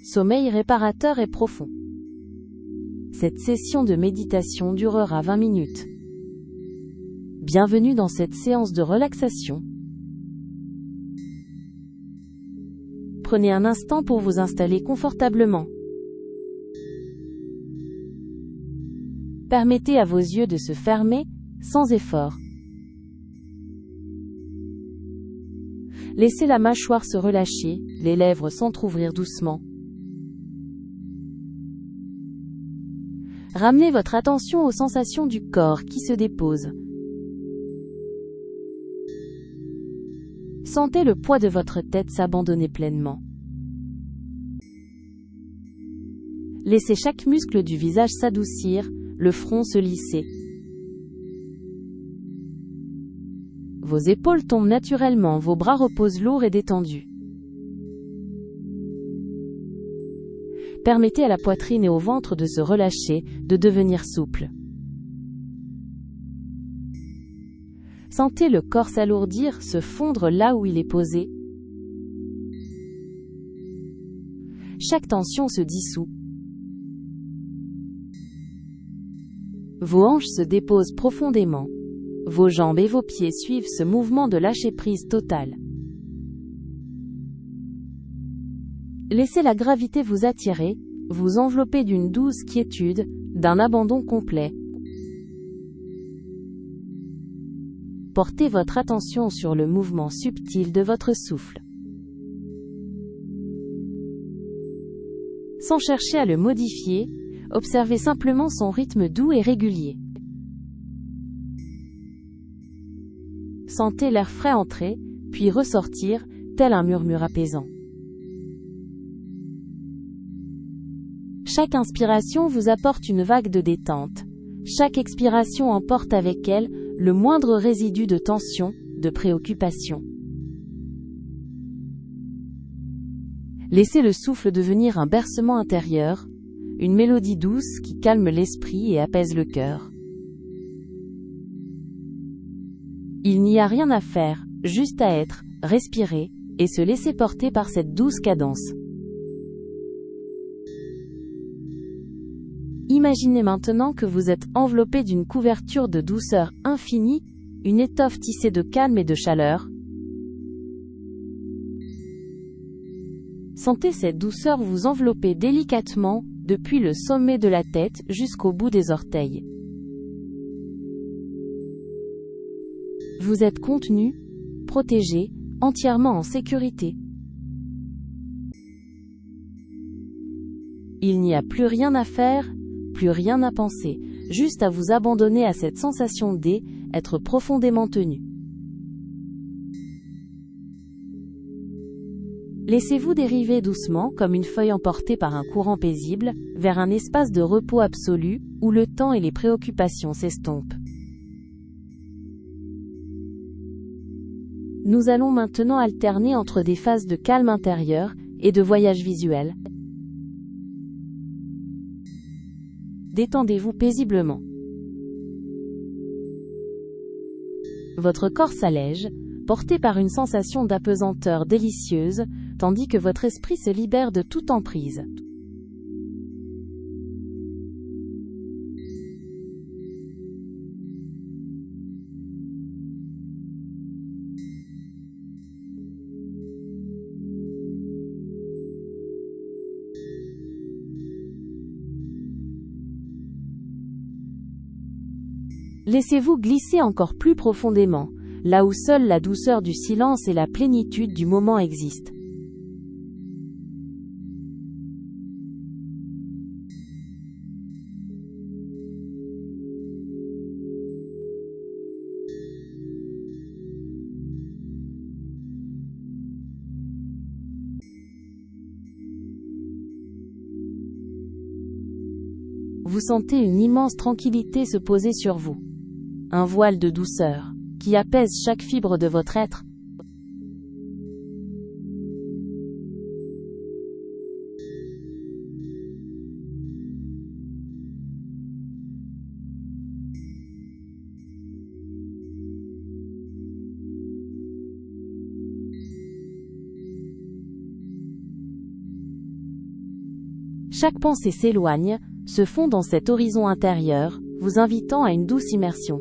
sommeil réparateur et profond. Cette session de méditation durera 20 minutes. Bienvenue dans cette séance de relaxation. Prenez un instant pour vous installer confortablement. Permettez à vos yeux de se fermer, sans effort. Laissez la mâchoire se relâcher, les lèvres s'entrouvrir doucement. Ramenez votre attention aux sensations du corps qui se dépose. Sentez le poids de votre tête s'abandonner pleinement. Laissez chaque muscle du visage s'adoucir, le front se lisser. Vos épaules tombent naturellement, vos bras reposent lourds et détendus. Permettez à la poitrine et au ventre de se relâcher, de devenir souple. Sentez le corps s'alourdir, se fondre là où il est posé. Chaque tension se dissout. Vos hanches se déposent profondément. Vos jambes et vos pieds suivent ce mouvement de lâcher-prise total. Laissez la gravité vous attirer, vous envelopper d'une douce quiétude, d'un abandon complet. Portez votre attention sur le mouvement subtil de votre souffle. Sans chercher à le modifier, observez simplement son rythme doux et régulier. Sentez l'air frais entrer, puis ressortir, tel un murmure apaisant. Chaque inspiration vous apporte une vague de détente. Chaque expiration emporte avec elle le moindre résidu de tension, de préoccupation. Laissez le souffle devenir un bercement intérieur, une mélodie douce qui calme l'esprit et apaise le cœur. Il n'y a rien à faire, juste à être, respirer, et se laisser porter par cette douce cadence. Imaginez maintenant que vous êtes enveloppé d'une couverture de douceur infinie, une étoffe tissée de calme et de chaleur. Sentez cette douceur vous envelopper délicatement, depuis le sommet de la tête jusqu'au bout des orteils. Vous êtes contenu, protégé, entièrement en sécurité. Il n'y a plus rien à faire, plus rien à penser, juste à vous abandonner à cette sensation d'être profondément tenu. Laissez-vous dériver doucement comme une feuille emportée par un courant paisible, vers un espace de repos absolu, où le temps et les préoccupations s'estompent. Nous allons maintenant alterner entre des phases de calme intérieur et de voyage visuel. Détendez-vous paisiblement. Votre corps s'allège, porté par une sensation d'apesanteur délicieuse, tandis que votre esprit se libère de toute emprise. Laissez-vous glisser encore plus profondément, là où seule la douceur du silence et la plénitude du moment existent. Vous sentez une immense tranquillité se poser sur vous. Un voile de douceur, qui apaise chaque fibre de votre être. Chaque pensée s'éloigne, se fond dans cet horizon intérieur, vous invitant à une douce immersion.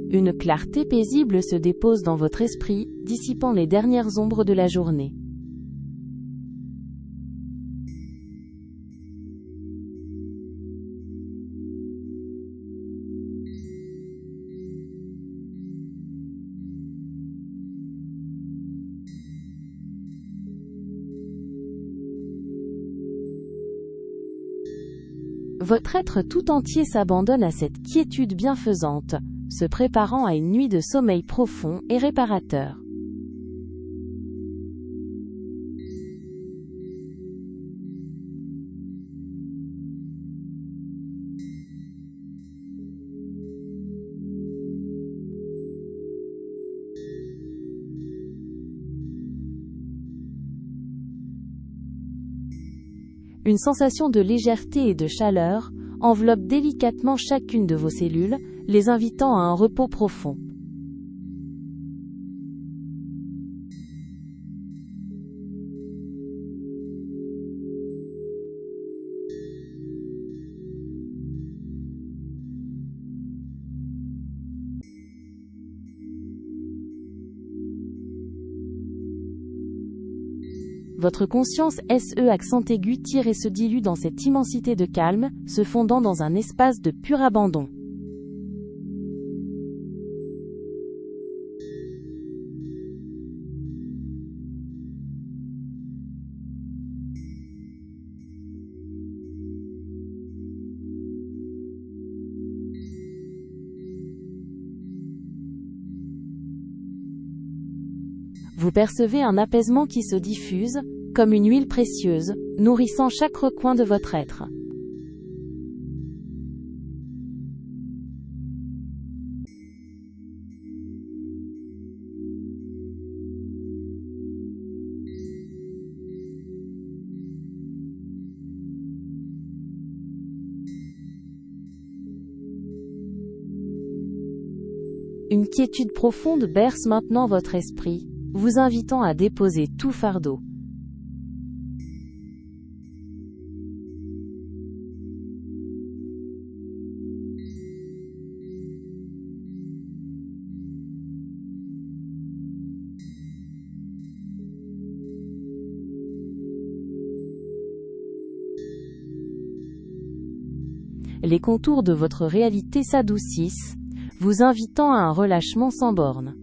Une clarté paisible se dépose dans votre esprit, dissipant les dernières ombres de la journée. Votre être tout entier s'abandonne à cette quiétude bienfaisante, se préparant à une nuit de sommeil profond et réparateur. Une sensation de légèreté et de chaleur enveloppe délicatement chacune de vos cellules, les invitant à un repos profond. Votre conscience SE accent aigu tire et se dilue dans cette immensité de calme, se fondant dans un espace de pur abandon. Vous percevez un apaisement qui se diffuse, comme une huile précieuse, nourrissant chaque recoin de votre être. Une quiétude profonde berce maintenant votre esprit, vous invitant à déposer tout fardeau. Les contours de votre réalité s'adoucissent, vous invitant à un relâchement sans bornes.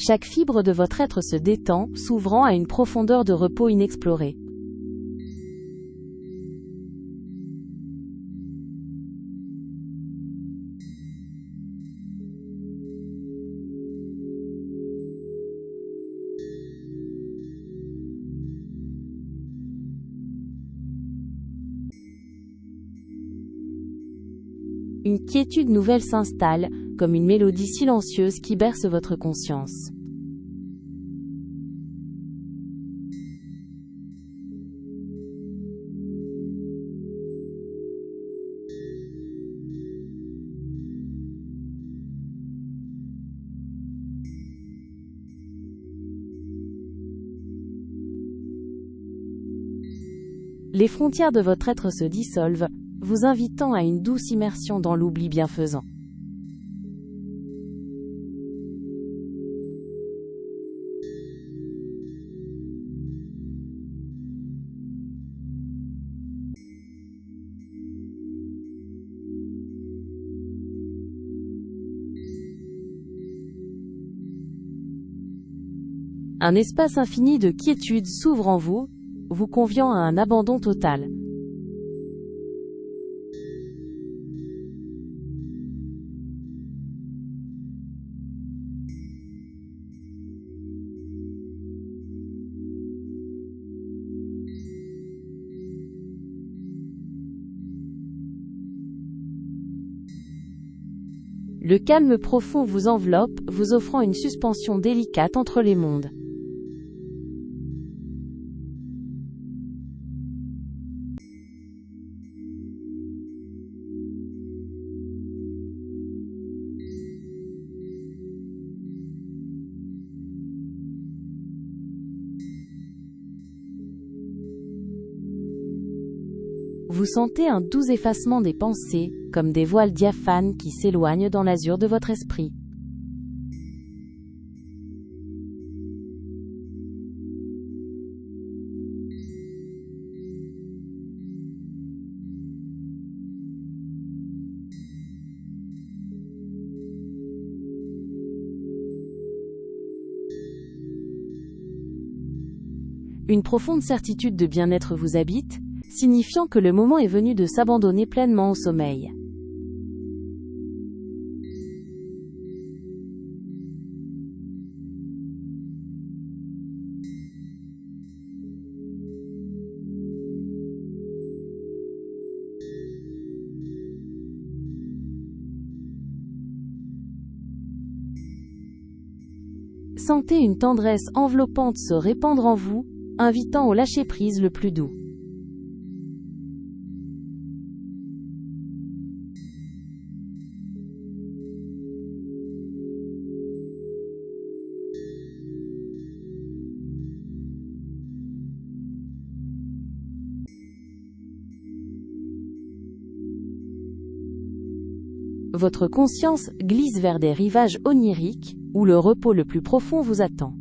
Chaque fibre de votre être se détend, s'ouvrant à une profondeur de repos inexplorée. Une quiétude nouvelle s'installe, comme une mélodie silencieuse qui berce votre conscience. Les frontières de votre être se dissolvent, vous invitant à une douce immersion dans l'oubli bienfaisant. Un espace infini de quiétude s'ouvre en vous, vous conviant à un abandon total. Le calme profond vous enveloppe, vous offrant une suspension délicate entre les mondes. Vous sentez un doux effacement des pensées, comme des voiles diaphanes qui s'éloignent dans l'azur de votre esprit. Une profonde certitude de bien-être vous habite, signifiant que le moment est venu de s'abandonner pleinement au sommeil. Sentez une tendresse enveloppante se répandre en vous, invitant au lâcher-prise le plus doux. Votre conscience glisse vers des rivages oniriques, où le repos le plus profond vous attend.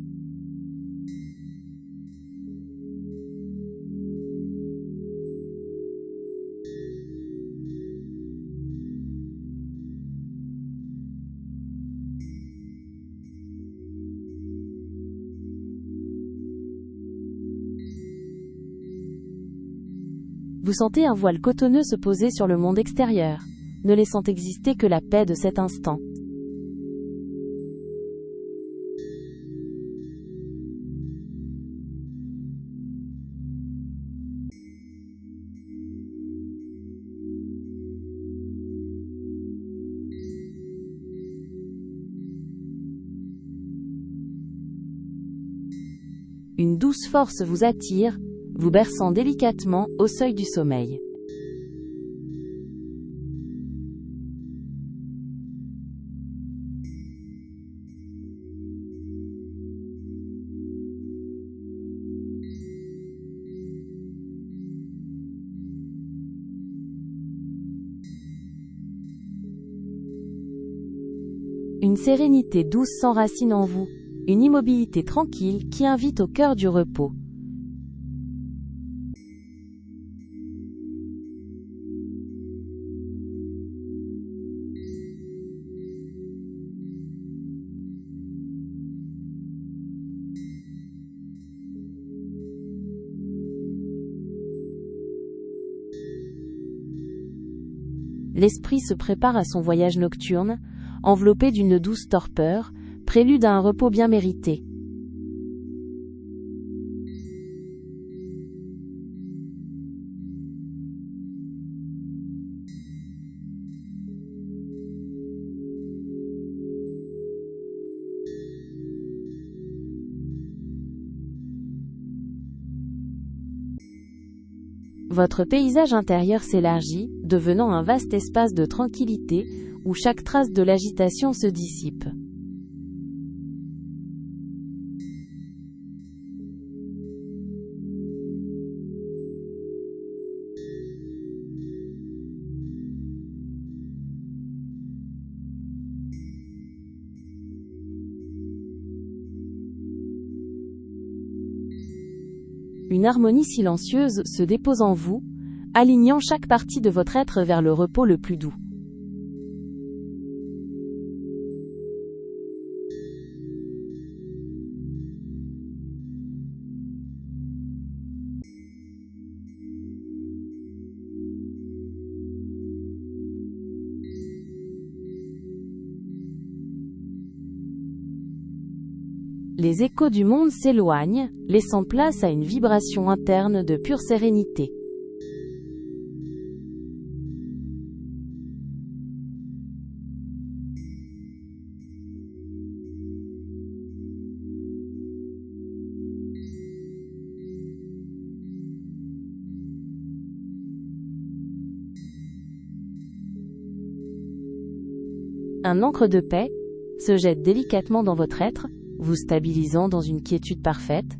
Vous sentez un voile cotonneux se poser sur le monde extérieur, ne laissant exister que la paix de cet instant. Une douce force vous attire, vous berçant délicatement au seuil du sommeil. Une sérénité douce s'enracine en vous, une immobilité tranquille qui invite au cœur du repos. L'esprit se prépare à son voyage nocturne, enveloppé d'une douce torpeur, prélude à un repos bien mérité. Votre paysage intérieur s'élargit, devenant un vaste espace de tranquillité, où chaque trace de l'agitation se dissipe. Une harmonie silencieuse se dépose en vous, alignant chaque partie de votre être vers le repos le plus doux. Les échos du monde s'éloignent, laissant place à une vibration interne de pure sérénité. Un ancre de paix se jette délicatement dans votre être, vous stabilisant dans une quiétude parfaite.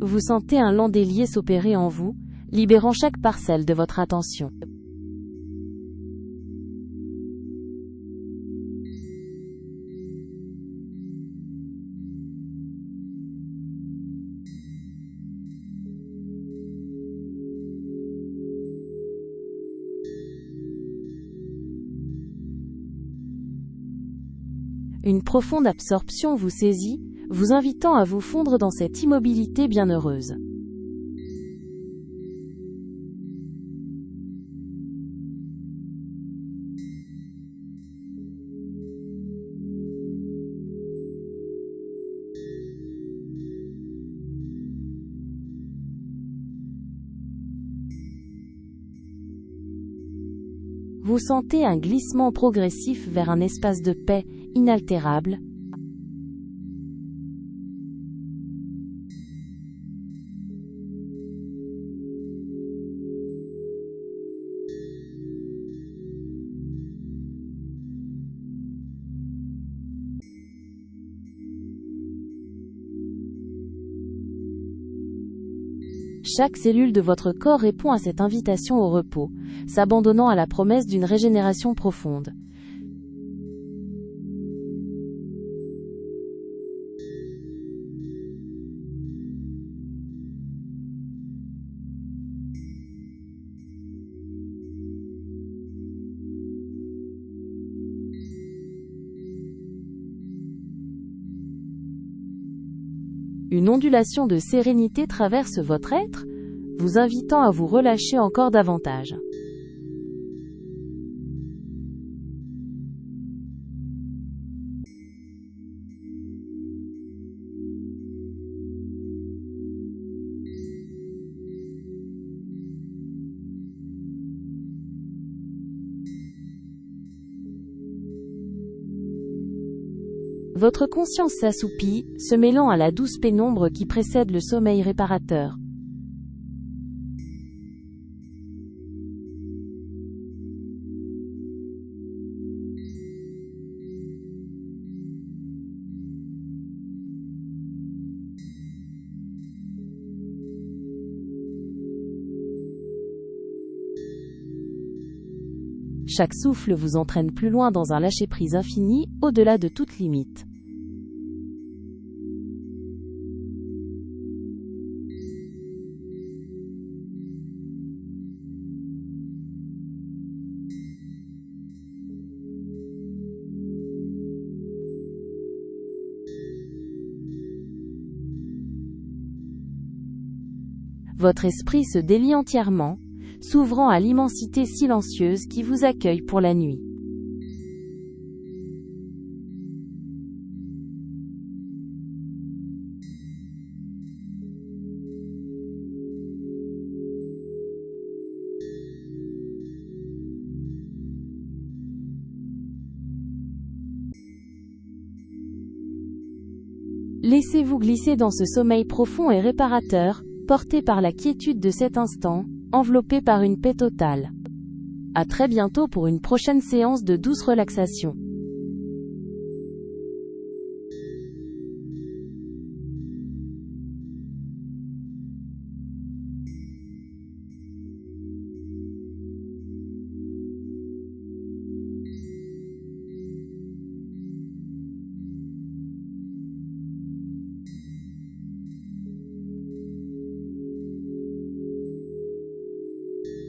Vous sentez un lent délier s'opérer en vous, libérant chaque parcelle de votre attention. Une profonde absorption vous saisit, vous invitant à vous fondre dans cette immobilité bienheureuse. Vous sentez un glissement progressif vers un espace de paix inaltérable. Chaque cellule de votre corps répond à cette invitation au repos, s'abandonnant à la promesse d'une régénération profonde. Une ondulation de sérénité traverse votre être, vous invitant à vous relâcher encore davantage. Votre conscience s'assoupit, se mêlant à la douce pénombre qui précède le sommeil réparateur. Chaque souffle vous entraîne plus loin dans un lâcher-prise infini, au-delà de toute limite. Votre esprit se délie entièrement, s'ouvrant à l'immensité silencieuse qui vous accueille pour la nuit. Laissez-vous glisser dans ce sommeil profond et réparateur, porté par la quiétude de cet instant, enveloppé par une paix totale. À très bientôt pour une prochaine séance de douce relaxation.